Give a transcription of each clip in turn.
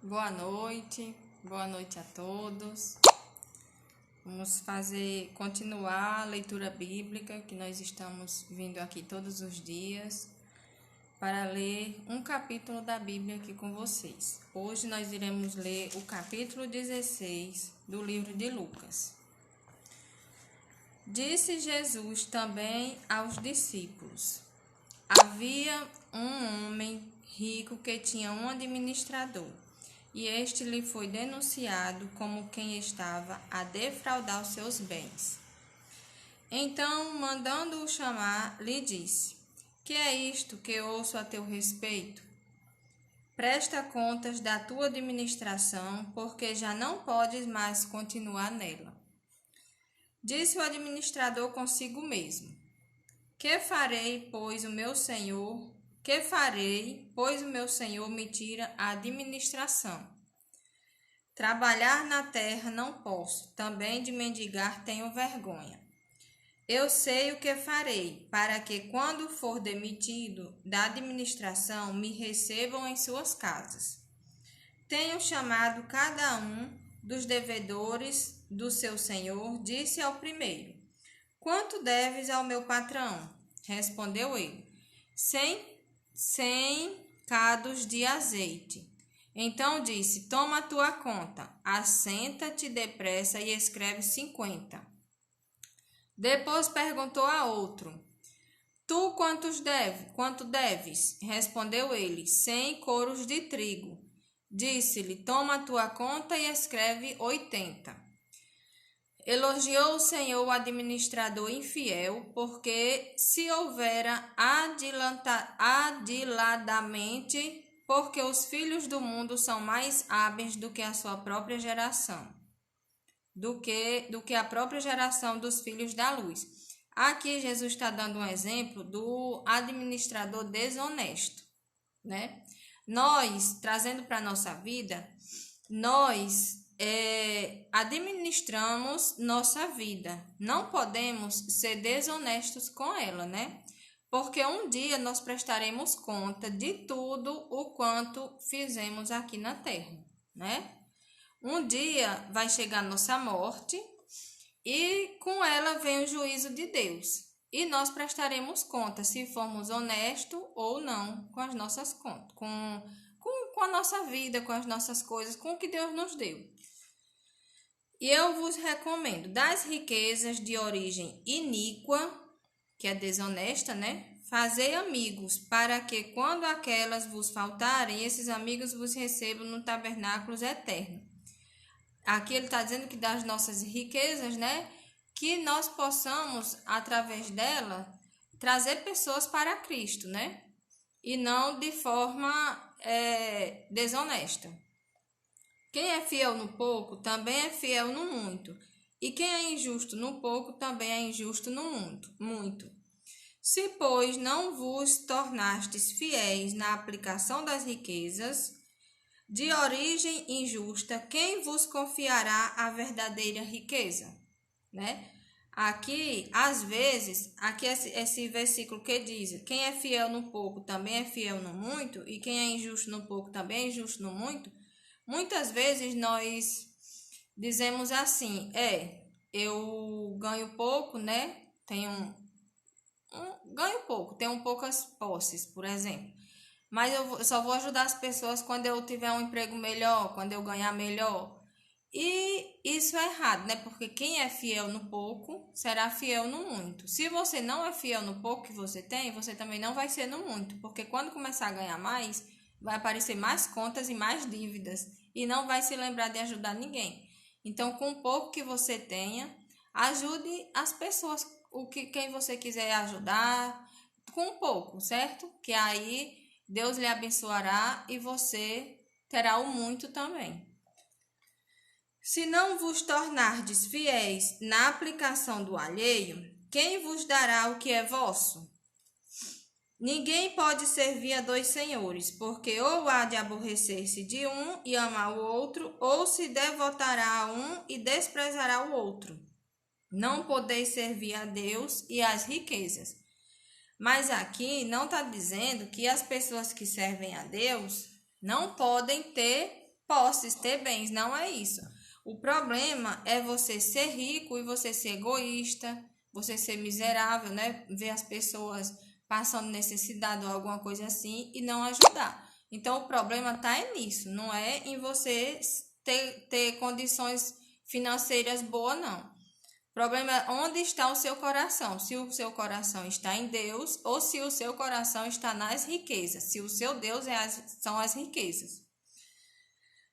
Boa noite a todos. Vamos continuar a leitura bíblica que nós estamos vindo aqui todos os dias para ler um capítulo da Bíblia aqui com vocês. Hoje nós iremos ler o capítulo 16 do livro de Lucas. Disse Jesus também aos discípulos: Havia um homem rico que tinha um administrador, e este lhe foi denunciado como quem estava a defraudar os seus bens. Então, mandando-o chamar, lhe disse: Que é isto que ouço a teu respeito? Presta contas da tua administração, porque já não podes mais continuar nela. Disse o administrador consigo mesmo: Que farei, pois o meu senhor me tira a administração? Trabalhar na terra não posso, também de mendigar tenho vergonha. Eu sei o que farei, para que, quando for demitido da administração, me recebam em suas casas. Tenho chamado cada um dos devedores do seu senhor, disse ao primeiro: Quanto deves ao meu patrão? Respondeu ele: 100 cados de azeite. Então disse: Toma a tua conta, assenta-te depressa e escreve 50. Depois perguntou a outro: Tu quanto deves? Respondeu ele: 100 coros de trigo. Disse-lhe: Toma a tua conta e escreve 80. Elogiou o Senhor o administrador infiel, porque se houvera adiladamente, porque os filhos do mundo são mais hábeis do que a sua própria geração, do que a própria geração dos filhos da luz. Aqui Jesus está dando um exemplo do administrador desonesto, né? Nós, trazendo para a nossa vida, nós administramos nossa vida. Não podemos ser desonestos com ela, né? Porque um dia nós prestaremos conta de tudo o quanto fizemos aqui na terra, né? Um dia vai chegar nossa morte e com ela vem o juízo de Deus. E nós prestaremos conta se formos honestos ou não com as nossas contas, com a nossa vida, com as nossas coisas, com o que Deus nos deu. E eu vos recomendo: das riquezas de origem iníqua, que é desonesta, né? Fazei amigos, para que quando aquelas vos faltarem, esses amigos vos recebam no tabernáculo eterno. Aqui ele está dizendo que das nossas riquezas, né? Que nós possamos, através dela, trazer pessoas para Cristo, né? E não de forma desonesta. Quem é fiel no pouco, também é fiel no muito. E quem é injusto no pouco, também é injusto no muito. Se, pois, não vos tornastes fiéis na aplicação das riquezas de origem injusta, quem vos confiará a verdadeira riqueza? Né? Aqui, às vezes, esse versículo que diz: quem é fiel no pouco, também é fiel no muito, e quem é injusto no pouco, também é injusto no muito. Muitas vezes nós dizemos assim: eu ganho pouco, né? Ganho pouco, tenho poucas posses, por exemplo. Mas eu só vou ajudar as pessoas quando eu tiver um emprego melhor, quando eu ganhar melhor. E isso é errado, né? Porque quem é fiel no pouco será fiel no muito. Se você não é fiel no pouco que você tem, você também não vai ser no muito. Porque quando começar a ganhar mais, vai aparecer mais contas e mais dívidas. E não vai se lembrar de ajudar ninguém. Então, com o pouco que você tenha, ajude as pessoas, quem você quiser ajudar, com pouco, certo? Que aí Deus lhe abençoará e você terá o muito também. Se não vos tornardes fiéis na aplicação do alheio, quem vos dará o que é vosso? Ninguém pode servir a dois senhores, porque ou há de aborrecer-se de um e amar o outro, ou se devotará a um e desprezará o outro. Não podeis servir a Deus e às riquezas. Mas aqui não está dizendo que as pessoas que servem a Deus não podem ter posses, ter bens, não é isso. O problema é você ser rico e você ser egoísta, você ser miserável, né? Ver as pessoas passando necessidade ou alguma coisa assim e não ajudar. Então, o problema está nisso, não é em você ter condições financeiras boas, não. O problema é onde está o seu coração. Se o seu coração está em Deus ou se o seu coração está nas riquezas. Se o seu Deus são as riquezas.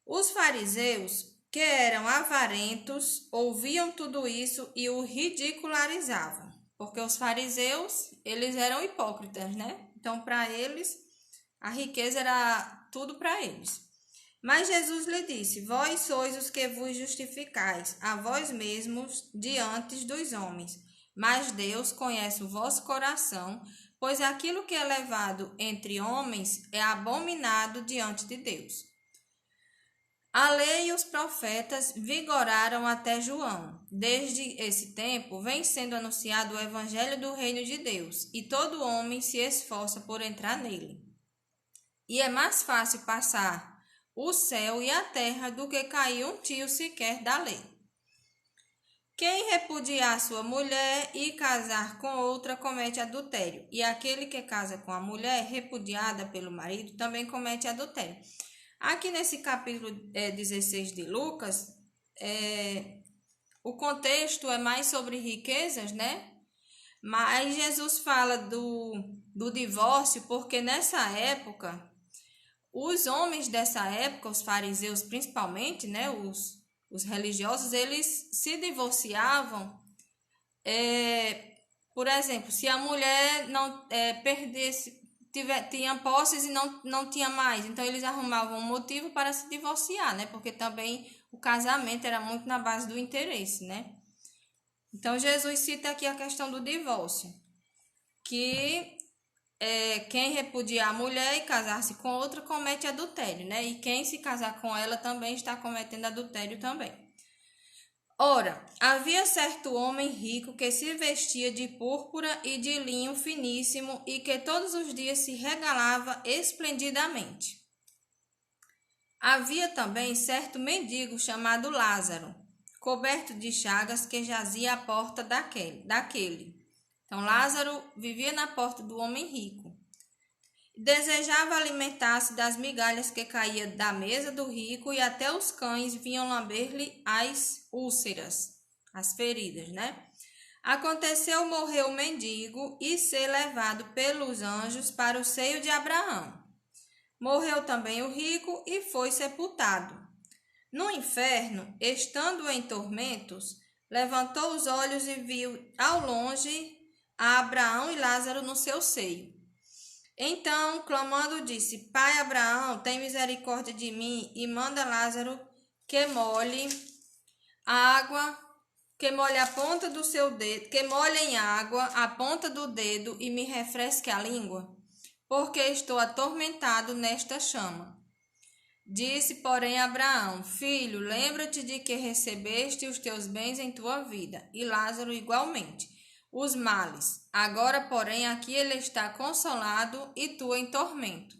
Os fariseus, que eram avarentos, ouviam tudo isso e o ridicularizavam. Porque os fariseus, eles eram hipócritas, né? Então, para eles, a riqueza era tudo para eles. Mas Jesus lhe disse: vós sois os que vos justificais a vós mesmos diante dos homens. Mas Deus conhece o vosso coração, pois aquilo que é levado entre homens é abominado diante de Deus. A lei e os profetas vigoraram até João. Desde esse tempo vem sendo anunciado o evangelho do reino de Deus, e todo homem se esforça por entrar nele. E é mais fácil passar o céu e a terra do que cair um tio sequer da lei. Quem repudiar sua mulher e casar com outra comete adultério, e aquele que casa com a mulher repudiada pelo marido também comete adultério. Aqui nesse capítulo 16 de Lucas, o contexto é mais sobre riquezas, né? Mas Jesus fala do divórcio porque nessa época os homens dessa época, os fariseus principalmente, né, os religiosos, eles se divorciavam, por exemplo, se a mulher não perdesse, tinha posses e não tinha mais, então eles arrumavam um motivo para se divorciar, né, porque também o casamento era muito na base do interesse, né. Então Jesus cita aqui a questão do divórcio, que quem repudiar a mulher e casar-se com outra comete adultério, né? E quem se casar com ela também está cometendo adultério também. Ora, havia certo homem rico que se vestia de púrpura e de linho finíssimo e que todos os dias se regalava esplendidamente. Havia também certo mendigo chamado Lázaro, coberto de chagas, que jazia à porta daquele. Então, Lázaro vivia na porta do homem rico. Desejava alimentar-se das migalhas que caíam da mesa do rico e até os cães vinham lamber-lhe as úlceras, as feridas, né? Aconteceu morrer o mendigo e ser levado pelos anjos para o seio de Abraão. Morreu também o rico e foi sepultado. No inferno, estando em tormentos, levantou os olhos e viu ao longe a Abraão e Lázaro no seu seio. Então, clamando, disse: Pai Abraão, tem misericórdia de mim e manda Lázaro que molhe a ponta do seu dedo, que molhe em água a ponta do dedo e me refresque a língua, porque estou atormentado nesta chama. Disse, porém, Abraão: Filho, lembra-te de que recebeste os teus bens em tua vida, e Lázaro igualmente os males. Agora, porém, aqui ele está consolado e tu em tormento.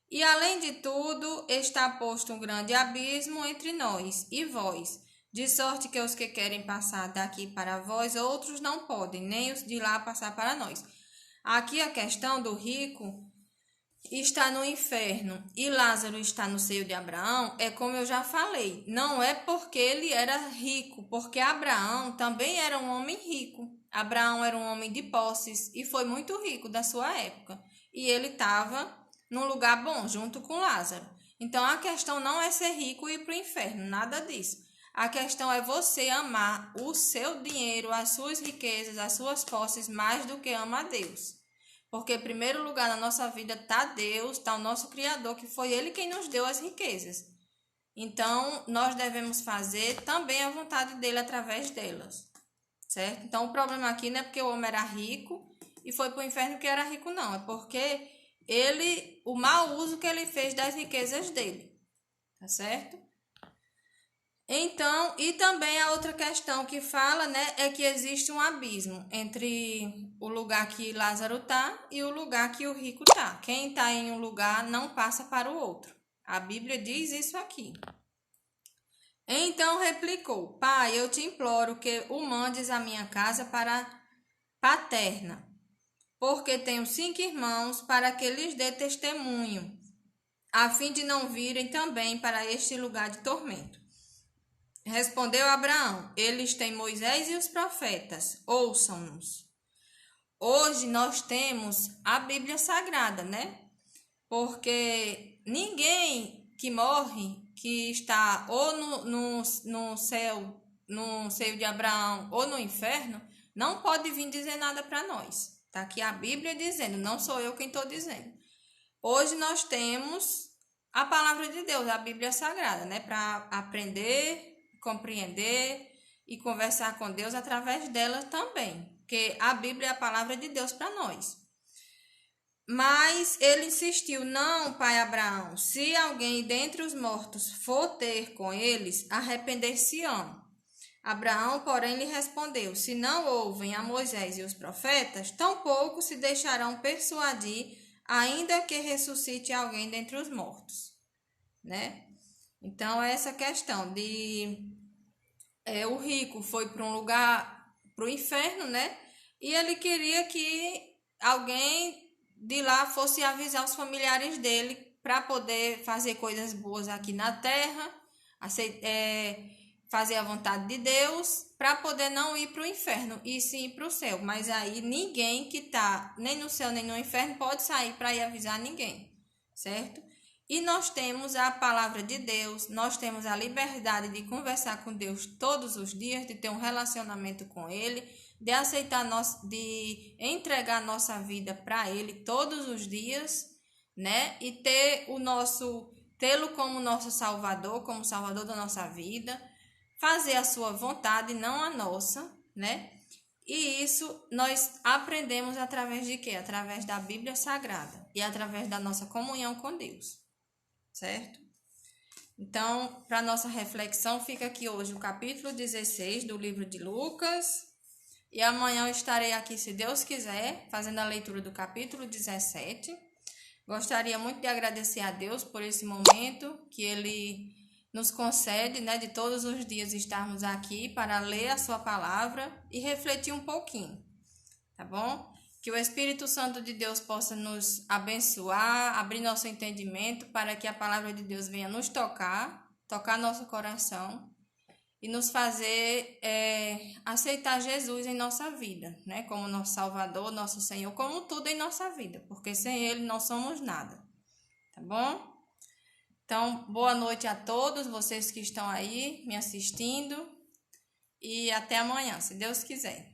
E, além de tudo, está posto um grande abismo entre nós e vós, de sorte que os que querem passar daqui para vós, outros não podem, nem os de lá passar para nós. Aqui a questão do rico está no inferno e Lázaro está no seio de Abraão, é como eu já falei, não é porque ele era rico, porque Abraão também era um homem rico. Abraão era um homem de posses e foi muito rico da sua época. E ele estava num lugar bom, junto com Lázaro. Então, a questão não é ser rico e ir para o inferno, nada disso. A questão é você amar o seu dinheiro, as suas riquezas, as suas posses, mais do que ama a Deus. Porque, em primeiro lugar, na nossa vida está Deus, está o nosso Criador, que foi Ele quem nos deu as riquezas. Então, nós devemos fazer também a vontade dEle através delas. Certo? Então, o problema aqui não é porque o homem era rico e foi para o inferno porque era rico, não. É porque o mau uso que ele fez das riquezas dele. Tá certo? Então, e também a outra questão que fala, né, é que existe um abismo entre o lugar que Lázaro está e o lugar que o rico está. Quem está em um lugar não passa para o outro. A Bíblia diz isso aqui. Então replicou: Pai, eu te imploro que o mandes à minha casa paterna, porque tenho 5 irmãos, para que lhes dê testemunho, a fim de não virem também para este lugar de tormento. Respondeu Abraão: Eles têm Moisés e os profetas, ouçam-nos. Hoje nós temos a Bíblia Sagrada, né? Porque ninguém que morre, que está ou no céu, no seio de Abraão, ou no inferno, não pode vir dizer nada para nós. Está aqui a Bíblia dizendo, não sou eu quem estou dizendo. Hoje nós temos a palavra de Deus, a Bíblia Sagrada, né? Para aprender, compreender e conversar com Deus através dela também. Porque a Bíblia é a palavra de Deus para nós. Mas ele insistiu: Não, pai Abraão, se alguém dentre os mortos for ter com eles, arrepender-se-ão. Abraão, porém, lhe respondeu: Se não ouvem a Moisés e os profetas, tampouco se deixarão persuadir, ainda que ressuscite alguém dentre os mortos. Né? Então, essa questão de o rico foi para um lugar, para o inferno, né? E ele queria que alguém de lá fosse avisar os familiares dele para poder fazer coisas boas aqui na terra, fazer a vontade de Deus, para poder não ir para o inferno e sim ir para o céu. Mas aí ninguém que está nem no céu nem no inferno pode sair para ir avisar ninguém, certo? E nós temos a palavra de Deus, nós temos a liberdade de conversar com Deus todos os dias, de ter um relacionamento com Ele, de aceitar, de entregar nossa vida para Ele todos os dias, né? E tê-lo como nosso Salvador, como Salvador da nossa vida, fazer a sua vontade, não a nossa, né? E isso nós aprendemos através de quê? Através da Bíblia Sagrada e através da nossa comunhão com Deus. Certo? Então, para nossa reflexão, fica aqui hoje o capítulo 16 do livro de Lucas. E amanhã eu estarei aqui, se Deus quiser, fazendo a leitura do capítulo 17. Gostaria muito de agradecer a Deus por esse momento que Ele nos concede, né, de todos os dias estarmos aqui para ler a sua palavra e refletir um pouquinho, tá bom? Que o Espírito Santo de Deus possa nos abençoar, abrir nosso entendimento para que a palavra de Deus venha nos tocar nosso coração e nos fazer aceitar Jesus em nossa vida, né? Como nosso Salvador, nosso Senhor, como tudo em nossa vida, porque sem Ele não somos nada, tá bom? Então, boa noite a todos vocês que estão aí me assistindo e até amanhã, se Deus quiser.